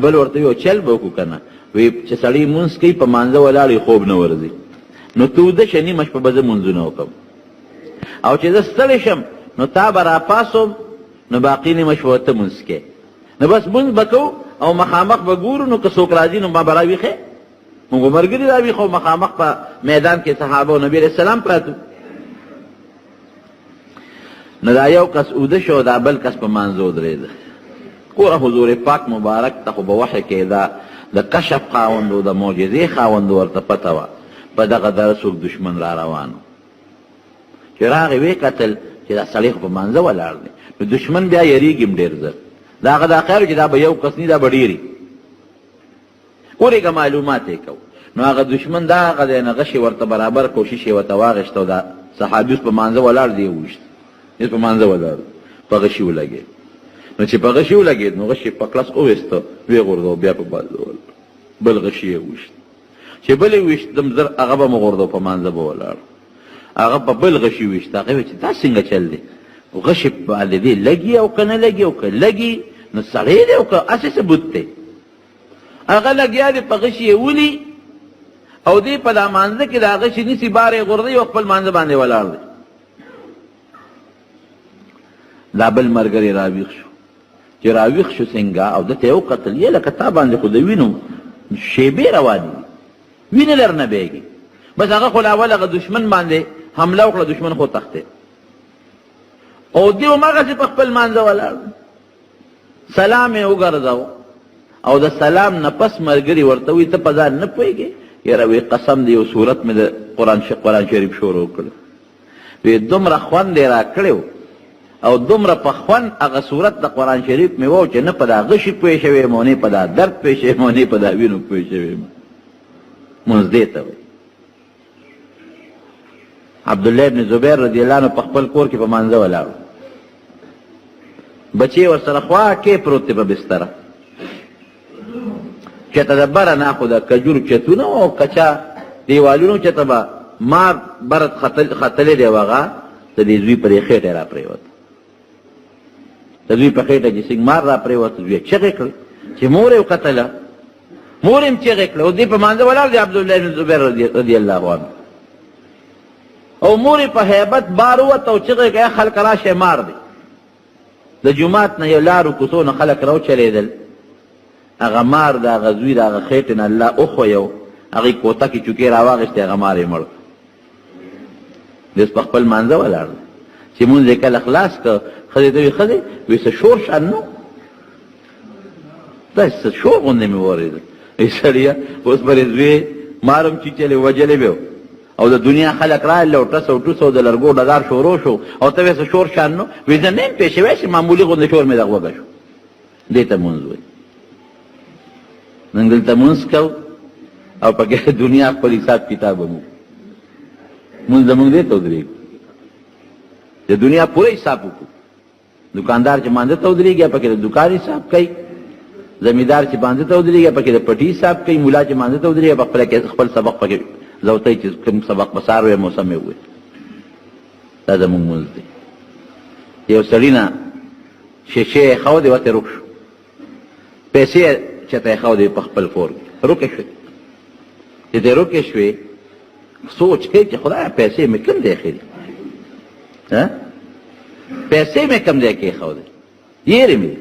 بل ورته یو چل به وکړو که نه وی چې سړی مونځ کوي په مانځه ولاړ خوب نه ورځي نو ته وده شه نیمه شپه به زه مونځونه وکړم او چې زه ستړی شم نو تا به راپاڅوم نو باقي نیمه شپه ته مونځ کوې نو بس مونځ به کوو او مخامخ به ګورو نو که څوک راځي نو ما به راویښې مونږ به ملګري راویښو مخامخ په میدان کې صحابه او نبي علیه السلام پراتو نو دا یو کس اوده شو دا بل کس په مانځو درېده. ګوره حضور پاک مبارک ته خو به وحی کېده د کشف خاوند و د معجزې خاوند ورته پته وه په دغه دره څوک دشمن را روان و. چې راغې ویې کتل چې دا سړی خو په مانځه ولاړ دی، نو دشمن بیا یریږي هم ډېر زر. د هغه دا خیر چې دا به یو کس نی، دا به ډېري. ورېږه معلومات یې کو. نو هغه دشمن دا هغه دی، نغشې ورته برابر کوشش یې ورته واغېشته او دا صحابي اوس په مانځه ولاړ دی، یې وویشت. اوس په مانځه ولاړ په غشي ولګېد. نو چې په غشي ولګېد نو غشي په کلس وویسته، ویې غورځو بیا په بازول بل غشي یې وویشت. چې بل یې وویشتم زر هغه به مو غورځو په مانځه به ولاړ. هغه په بل غشي وویشت. هغه ویل چې دا څنګه چل دی؟ غشي باندې دی لګي او که نه لګي، او که لګي نو سړی دی او که هسې ثبوت دی. هغه لګیا دی په غشي یې ولي او دی په دا مانځه کې د هغه شي نیسي بار یې غورځوي او خپل مانځه باندې ولاړ دی. دا بل ملګری راویښ شو. چې راویښ شو څنګه او ده ته یې وکتل، یې لکه تا باندې خو د وینو شیبې روانې دي، وینې در نه بهېږي. بس هغه خو لاول هغه دشمن باندې حمله وکړه، دشمن خو تښتې او دی هماغسې په خپل مانځه ولاړ. سلام یې وګرځاوه او د سلام نه پس ملګري ورته وایي ته په ځان نه پوهېږې؟ یاره وی قسم دی یو صورت مې د قرآن شریف شروع کړ. وی دومره خوند یې را کړی او دومره په خوند هغه صورت د قرآن شریف مې و چې نه په دا غشي پوه شوی یم او نه په دا درد پوه شوی یم او نه په دا وینو پوه شوی یم. مونځ دې ته وایي. عبدالله ابن زبیر رضی الله عنه په خپل کور کې په مانځه ولاړ، بچې ورسره خوا کې پروت دی په بستره. چېته د بره ناخو د کجور چتونه او کچا دیوالونو چېته به مار برد ختلی دی او هغه د دې زوی پرې خېټه را پرېوت. د زوی په خېټه چې څنګه مار را پرېوت، زوی چغې کړې چې مور یې وکتله، مور یې هم چغې کړه او دې په مانځه ولاړ دی عبدالله بن زبیر رضی الله عنه. او مور یې په هیبت بار ووت او چغې کړه خلک راشئ مار دی. د جومات نه یو لارو کوڅو نه خلک راوچلېدل. هغه مار د هغه زوی د هغه خېټې نه الله وښویو، هغې کوټه کې چوکې راواغېستې، هغه مار یې مړ. اوس په خپل مانځه ولاړ دی. چې مونځ یې کله خلاص کړ، ښځې ته وایي ښځې وایي څه شور شان نو؟ داسې څه شور غوندې مې واورېده. وایي سړیه اوس پر یې زوی مار هم چیچلی وجلی به او د دنیا خلک راغلل او ټس او ټوس او د لرګو ډګار شروع شو او ته وایې څه شور شان نو؟ وایي زه نه یم پېښ شوی چې معمولي غوندې شور مې دغه وږه شو. دې ته مونځ وایي. نن دلته مونځ کوو او پکې دنیا خپل حساب کتاب هم مونځ زمونږ دې ته ودرېږو، د دنیا پوره حساب وکړو. دکاندار چې مانځه ته ودرېږي پکې د دکان حساب کوي، زمیندار چې مانځه ته ودرېږي پکې د پټي حساب کوي، مولا چې مانځه ته ودرېږي په خپل سبق پکې زوتی چې کوم سبق په سهار وایي موسم یې ووایي. دا زمونږ مونځ دی. یو سړي نه شیشې یې ښودې ورته روک شو، پیسې چېته یې ښودې په خپل کور کې روکې شوې. چې دې روکې شوې سوچ کوي چې خدایه پیسې مې کوم ځای ایښې دي، پیسې مې کوم ځای کې ایښودې، یېرې مې دي.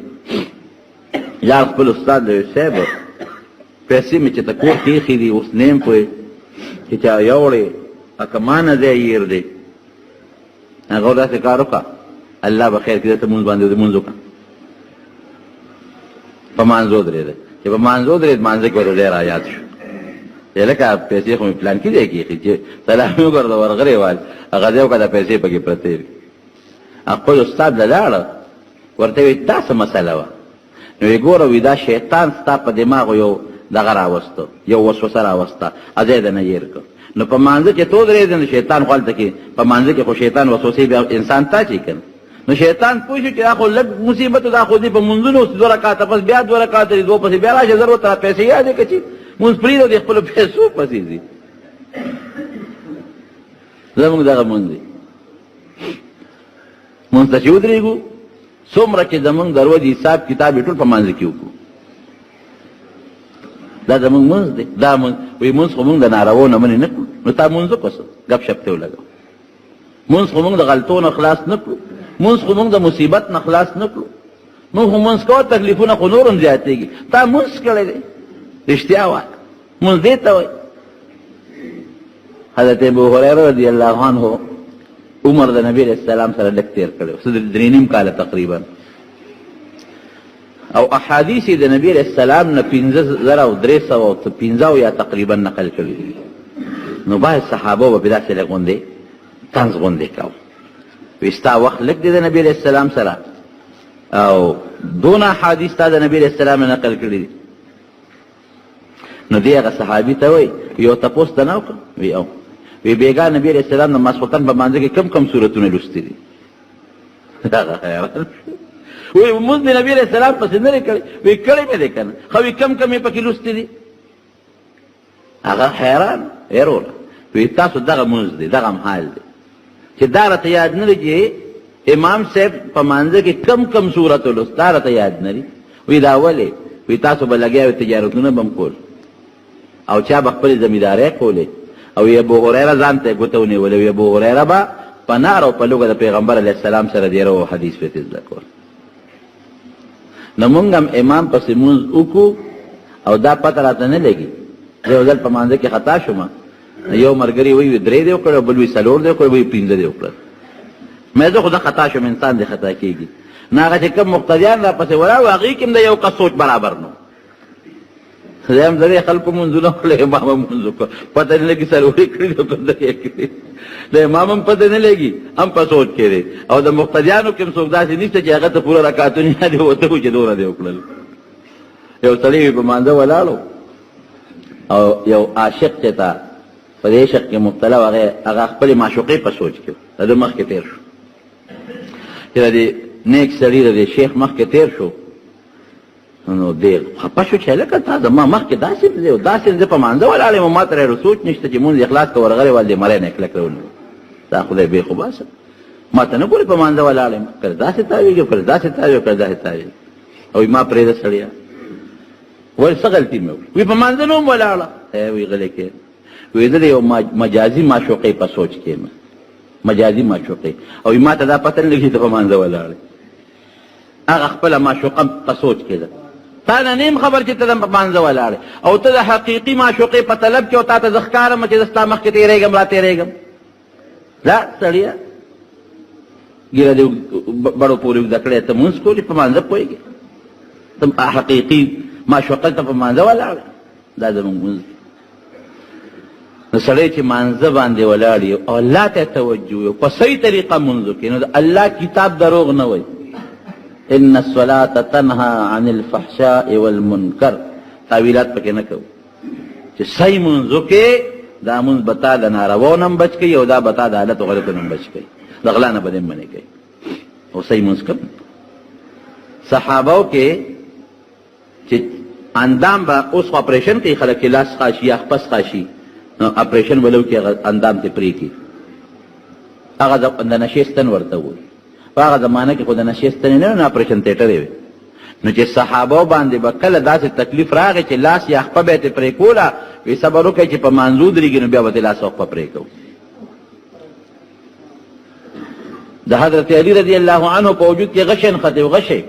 یا خپل استاد له ویل صاحب پیسې مې چېته کور کې ایښې دي، اوس نه یم پوهېږ چې چا یوړې که ما نه ځای یېر دی. هغه داسې کار وکړه الله به خیر کړي، درته مونځ باندې مونځ وکړه. په مانځو درېده، چې په مانځو درېد مانځه کې ورته ځای را یاد شو. لکه پیسې خو مې پلان کې ځای کې ایښي چې سلام یې وکړه ورغلی وال هغه ځای وکړه پیسې پکې پرتې وي. خپل استاد له لاړه ورته وایي دا څه مسله وه؟ نو یې ګوره وایي دا شیطان ستا په دماغو یو دغه راوسته، یو وسوسه راوسته، ځای د نه هېر کړ. نو په مانځه کې تو درېدې نو شیطان خو هلته کې په مانځه کې خو شیطان وسوسې بیا انسان ته اچوي که نه. نو شیطان پوه شو چې دا خو لږ مصیبت دا خو دې په مونځونو 2 رکعاته پس بیا 2 رکعاته دي، 2 پسې بیا راشه زر ورته پیسې یادې که چې مونځ پرېږده د خپلو پیسو پسې ځي. زمونږ دغه مونځ دی. مونځ ته چې ودرېږو څومره چې زمونږ د ورځې حساب کتاب یې ټول په مانځه کې وکړو. دا زمونږ مونځ دی. دا مونځ وایي مونځ خو مونږ د نارواو نه منې نه کړو. نو تا مونځ وکړه څه ګپ شپ ته ولګوه. مونځ خو مونږ د غلطو نه خلاص نه کړو، مونځ خو مونږ د مصیبت نه خلاص نه کړو. مونږ خو مونځ کوو تکلیفونه خو نور هم زیاتېږي. تا مونځ کړی دی، رښتیا وایه. مونځ دې ته وایي. حضرت ابو هریره رضی الله عنه عمر د نبی علیہ السلام سره لږ تیر کړی، 3.5 کاله تقریبا. او احادیث د نبی علیہ السلام نه 15,350 یا تقریبا نقل کړي. نو باید صحابه به داسې لږ غوندې طنز غوندې کوو، وایي ستا وخت لږ دی د نبی علیہ السلام سره او دونه احادیث تا د نبی علیہ السلام نه نقل کړي دي. نو دی هغه صحابي ته وایي یو تپوس ته نه وکړه؟ وایي او وی بیګا نبی علیہ السلام د ماسخوتن په مانځه کې کم سورتونه لوستي دي. هغه حیران وی موږ د نبی علیہ السلام پسې نه کړی، وی کړی مې دی کنه، خو وی کم یې پکې لوستي دي. هغه حیران ایروله وی تاسو دغه مونځ دی، دغه حال دی چې دا راته یاد نه لري چې امام صاحب په مانځه کې کم سورت لوست، دا راته یاد نه لري. وی دا ولې؟ وی تاسو به لګیا تجارتونه بم کول او چا به خپل زمیندارۍ کولې او ابو هريره ځان ته ګوته ونیولې. وی ابو هريره به په نار او په لوګه د پیغمبر علیه السلام سره دیرو حدیث پې زده کول. نو مونږ هم امام پسې مونځ وکړو او دا پته راته نه لګي. زه یو ځل په مانځه کې خطا شوم، یو ملګري وایي 3 دی وکړه، بل وایي 4 دی وکړه، وایي 5 دی وکړه. مې زه خو دا خطا شوم، انسان دی خطا کېږي. نو هغه چې کوم مقتدیان را پسې ولاړ هغوی کې هم د یو کس سوچ برابر نو. زه هم د دې خلکو مونځونه وکړل، امام هم مونځ وکړه، پته نه لګي 4 یې کړي او که 3 یې کړي. د امام هم پته نه لګي، هم په سوچ کې دی. او د مقتدیانو کې هم څوک داسې نشته چې هغه ته پوره رکعتونه یادې وته وو چې دونه دی وکړل. یو سړی په مانځه ولاړو او یو عاشق چې تا په دې عشق کې مبتلا و، هغه خپلې معشوقې په سوچ کې د ده مخکې تېر شو. چې د دې نیک سړي د دې شیخ مخکې تېر شو، نو دی خفه شو چې هلکه تا زما مخکې داسې دی او داسې زه په مانځه ولاړ یم، ما ته سوچ نشته چې مونځ اخلاص که ورغلی وال دې مری نه کلک راونیو. دا خدای بې خو باسه ما ته نه ګورې په مانځه ولاړ یم، کله داسې تاویږي او کله داسې تاویږي او کله داسې تاویږي. او ما پرېږده سړیه، وایي څه غلطي مې وکړه؟ وایي په مانځه نه وم ولاړه. وایي غلی کښېنه. وایي زه د یو مجازي معشوقۍ په سوچ کې یم، مجازي معشوقۍ. او ما ته دا پته نه لګي ته په مانځه ولاړې. هغه خپله معشوقه په سوچ کې ده، تا نه نیم خبر چې ته په مانځه ولاړې او ته د حقیقي معشوقې په طلب کې او تا ته زه ښکارم چې زه ستا مخکې تېرېږم را تېرېږم. دا سړیه ګیره دې بړو پورې اوږده کړې، ته مونځ کولې په مانځه پوهېږې؟ ته حقیقي معشوقه ته په مانځه ولاړې؟ دا زموږ مونځ دی. نو سړی چې مانځه باندې ولاړ یو او الله ته توجه وي په صحیح طریقه مونځ وکړي، نو د الله کتاب دروغ نه وایي. ان الصلاة تنهى عن الفحشاء والمنکر. تاویلات پکې نه کوو چې صحیح مونځ وکړې، دا مونځ به تا د نارواو نه هم بچ کوي او دا به تا د حالت و غلطو نه هم بچ کوي، د غلا نه به دې منې کوي. او صحیح مونځ کوم. صحابو کې چې اندام به اوس خو اپریشن کوي خلک چې لاس خاشي یا خپس خاشي، نو اپریشن ولو کې اندام ته پرېږدي، هغه د نشې ستن ورته وایي. په هغه زمانه کې خو د نشې ستنې نه نو اپریشن تیټر وي. نو چې صحابو باندې به کله داسې تکلیف راغی چې لاس یا خپه به یې ترې پرې کوله، وی صبر وکړئ چې په مانځو درېږي نو بیا به دې لاس او خپه پرې کوو. د حضرت علی رضی الله عنه په وجود کې غشی نښتی و، غشی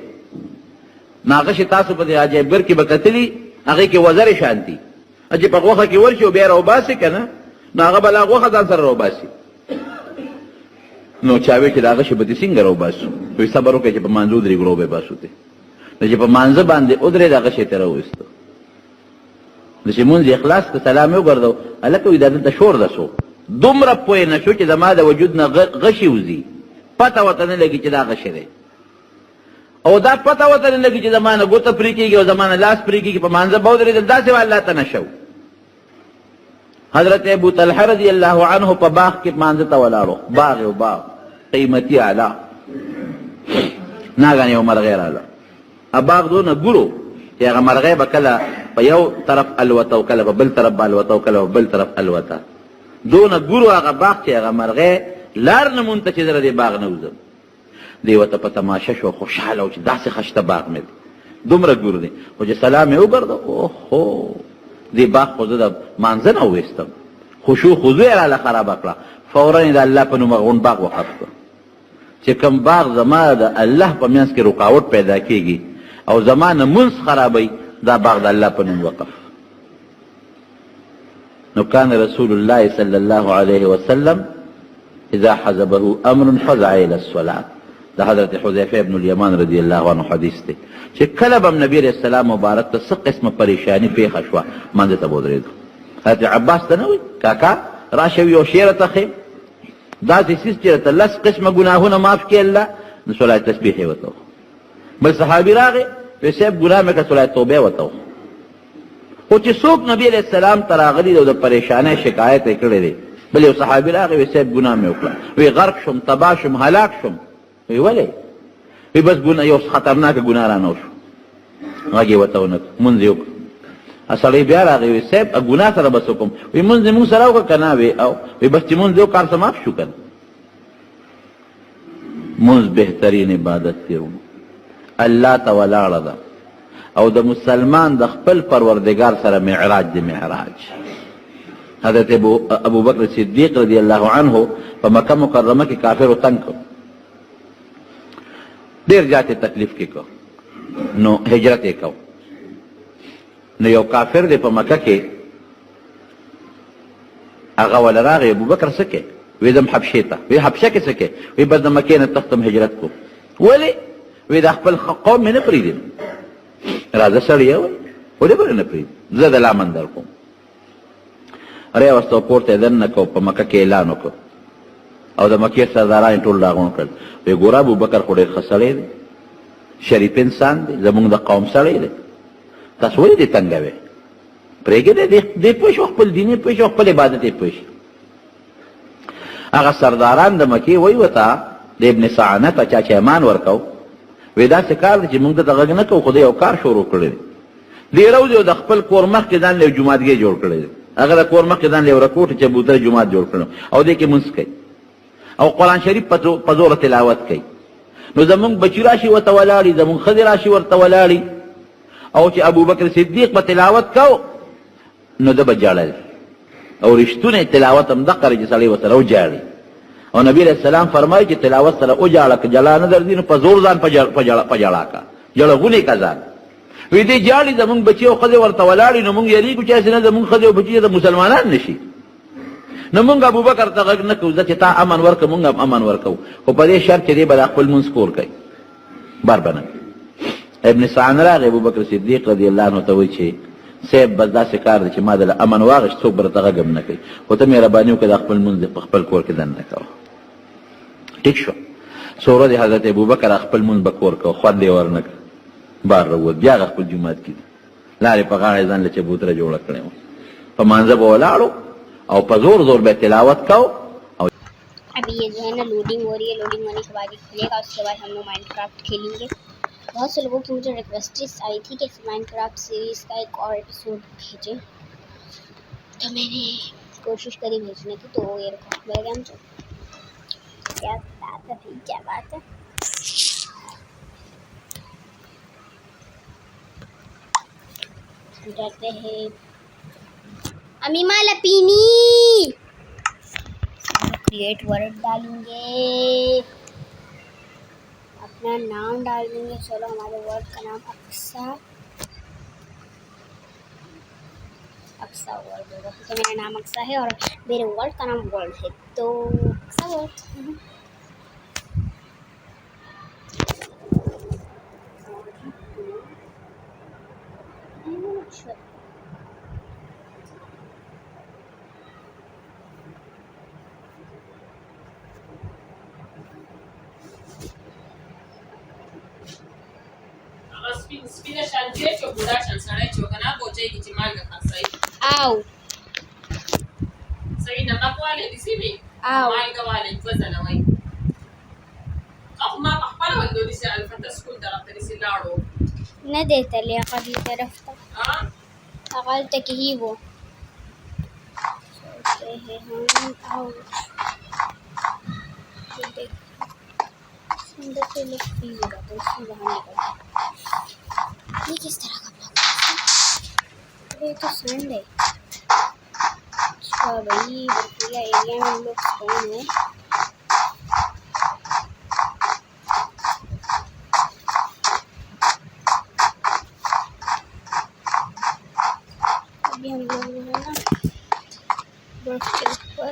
نا غشی تاسو په دې عجایبګر کې به کتلي، هغې کې وزرې شانتي چې په غوښه کې ورشي او بیا راوباسي که نه، نو هغه به لا غوښه ځان سره راوباسي. نو چا وی چې دا غشی به دې څنګه راوباسو؟ وایي صبر وکړئ چې په مانځه ودرېږو راوباسو ته. نو چې په مانځه باندې ودرېد هغه شی ته راوایستو. نو چې مونځ یې خلاص کړه، سلام یې وګرځو، هلکه وایي دا دلته شور ده سو. دومره پوه نه شو چې زما د وجود نه غشي وځي، پته ورته نه لګي چې دا غشی دی. او دا پته ورته نه لګي چې زما نه ګوته پرې کېږي او زما نه لاس پرې کېږي، په مانځه به ودرېدل، داسې به الله ته نه شو. حضرت ابو طلحه رضی الله عنه په باغ کې مانځه ته ولاړو، باغ یو باغ قیمتي اعلی. ناګهانه یو مرغۍ راغله، باغ دونه ګورو چې هغه مرغۍ به کله په یو طرف الوته او کله په بل طرف به الوته او کله په بل طرف الوته. دونه ګورو هغه باغ چې هغه مرغۍ لار نه مونته چې زه د دې باغ نه وځم. دی ورته په تماشه شو، خوشحاله و چې داسې ښایسته باغ مې دی، دومره ګور دی. خو چې سلام یې وګرځو، اوهو دې باغ خو زه د مانځه نه وویستم، خشوع خضوع یې راله خرابه کړه. فورا یې د الله په نوم هغه باغ وقف کړه. چې کوم باغ زما د الله په منځ کې رکاوټ پیدا کېږي او زما نه مونځ خرابوي، دا باغ د الله په نوم وقف. نو کان رسول الله صلی الله علیه وسلم اذا حزبه امر فزع الى الصلاه. د حضرت حذیفه ابن الیمان رضی الله عنه حدیث دی چې کله به نبی علیہ السلام مبارک ته څه قسمه پریشانی پیښه شوه مانځه ته ودرېدو. حضرت عباس ته نه وایي کاکا راشه یو شعر ته ښیم داسې څیز چې راته لس قسمه ګناهونه معاف کړي الله نو صلات تسبیح یې ورته بل صحابي راغی وایي صاحب ګناه مې کړه صلات توبه ورته خو چې څوک نبی علیہ السلام ته راغلي او د پریشانۍ شکایت یې کړی دی بل یو صحابي راغی وایي صاحب ګناه مې وکړه وایي غرق شم تباه شم هلاک شم وی ولې وی بس یو خطرناکه ګناه رانه وشو غږ یې ورته ونه کړ مونځ یې وکړ سړی بیا راغی وی صاحب ګناه سره بس وکړم وی مونځ یې مونږ سره وکړه که نه وی او وی بس چې مونځ یې وکړ څه معاف شو که نه مونځ بهترین عبادت دی الله ته ولاړه ده او د مسلمان د خپل پروردګار سره معراج دی معراج. حضرت ابو بکر صدیق رضی الله عنه په مکه مکرمه کې کافرو تنګ کړ ډیر جاته تکلیف کې کو نو هجرت یې کو نو یو کافر دی په مکه کې هغه ول راغی ابو بکر سکه وې دم حبشه ته وې حبشه کې سکه وې بس د مکې نه تختم هجرت کو ولی وې د خپل قوم نه پریدم راځه سړی ولې به نه پرید زه د لامن در کوم ری واستو پورته دننه کو په مکه کې اعلان وکړ او د مکې سرداران ټول راغون کړل وی ګوره ابوبکر خو ډېر ښه سړی دی شریف انسان دی زمونږ د قوم سړی دی تاسو ولې دې تنګوئ پرېږدئ دې پوه شو خپل دین یې پوه شو خپل عبادت یې پوه شو. هغه سرداران د مکې وایي ورته د ابن سعنه ته چا چې ایمان ورکو وی داسې کار دی چې موږ دته غږ نه کوو خو د یو کار شروع کړی دی دی روځي او د خپل کور مخکې ځان له یو جوماتګۍ جوړ کړی دی هغه د کور مخکې ځان له یو رکوټ چبوتره جومات جوړ کړی او دې کې مونځ کوي او قرآن شریف په زوره تلاوت کوي نو زمونږ بچي راشي ورته ولاړي زمونږ ښځې راشي ورته ولاړي او چې ابوبکر صدیق به تلاوت کو نو ده به ژړل او رښتونی تلاوت هم دقه چې سړی ورسره وژاړي او نبي علیه السلام فرمایي چې تلاوت سره وژاړه که جلا نه درځي نو په زور ځان په ژړا کا ژړغونې کا ځان وی دې ژاړي زمونږ بچي او ښځې ورته ولاړي نو مونږ یریږو چې هسې نه زمونږ ښځې او بچي د مسلمانان نه شي نو مونږ ابوبکر ته غږ نه کوو ځکه چې تا امن ورکړه مونږ هم امن ورکوو خو په دې شرط چې دی به دا خپل مونځ کور کوي بار به نه کوي. ابن سعد راغی ابوبکر صدیق رضی الله عنه ته وایي چې صاحب بس داسې کار دی چې ما دله امن واغېست څوک به راته غږ هم نه کوي خو ته مهرباني وکړه دا خپل مونځ په خپل کور کې دننه کوه. ټیک شو څو ورځې حضرت ابوبکر خپل مونځ به کور کوه خوند یې ورنه کړه بار راووت بیا هغه خپل جومات کې لارې په غاړه یې ځان له چبوتره جوړه کړې وه په مانځه به ولاړو او په زور زور به تلاوت کو. او अभी ये जो है ना लोडिंग हो रही है, लोडिंग होने के बाद ये खुलेगा, उसके बाद हम लोग माइनक्राफ्ट खेलेंगे. बहुत से लोगों की मुझे रिक्वेस्टेस आई थी कि माइनक्राफ्ट सीरीज़ का एक और एपिसोड भेजें, तो मैंने कोशिश करी भेजने की. तो ये रखो बैगन तो क्या बात है भाई, क्या बात है. जाते हैं अमीमा लपीनी क्रिएट वर्ड डालेंगे, अपना नाम डाल देंगे. चलो हमारे वर्ड का नाम अक्सा वर्ड होगा क्योंकि मेरा नाम अक्सा है और मेरे वर्ड का नाम वर्ड है, तो अक्सा वर्ड. سپینه شانتیه چې بوډا شان سړی چې وکنه بوچېږي چې مالګه خرڅوي او صحیح نمک والی دي سیمې مالګه والی دوه ځله وایي. ما په خپله وایي دودیسې الفته سکول طرف ته داسې لاړو نه دی تللی هغه دې طرف ته هغه هلته کې هي و अंदर से लग फील हो रहा था उसमें बाहर निकल. ये किस तरह का ब्लॉक है? अरे तो सैंड है. अच्छा भाई बर्फीला एरिया में हम लोग स्पॉन है. अभी हम लोग जो है ना बर्फ के ऊपर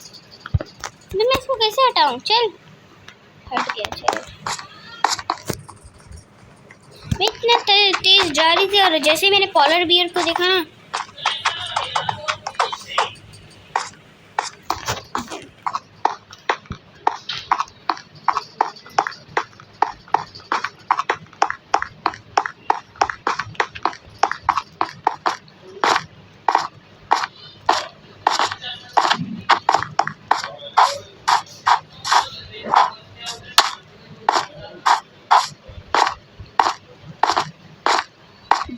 तो मैं इसको कैसे हटाऊं? चल हट गया। चल मैं इतना तेज जा रही थी और जैसे मैंने पॉलर बियर को देखा ना,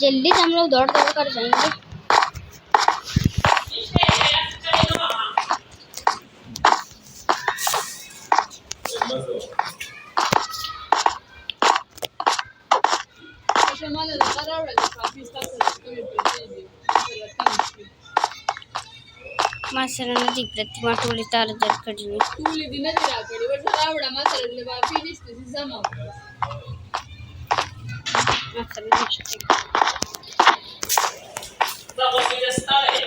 जल्दी से हम लोग दौड़ दौड़ कर जाएंगे। मासरा नदी प्रतिमा टोली तार जर कड़ी तुली दिन राकडी वर रावडा मासरले बा फिनिश दिस जमा मासरा बाबा के रस्ता है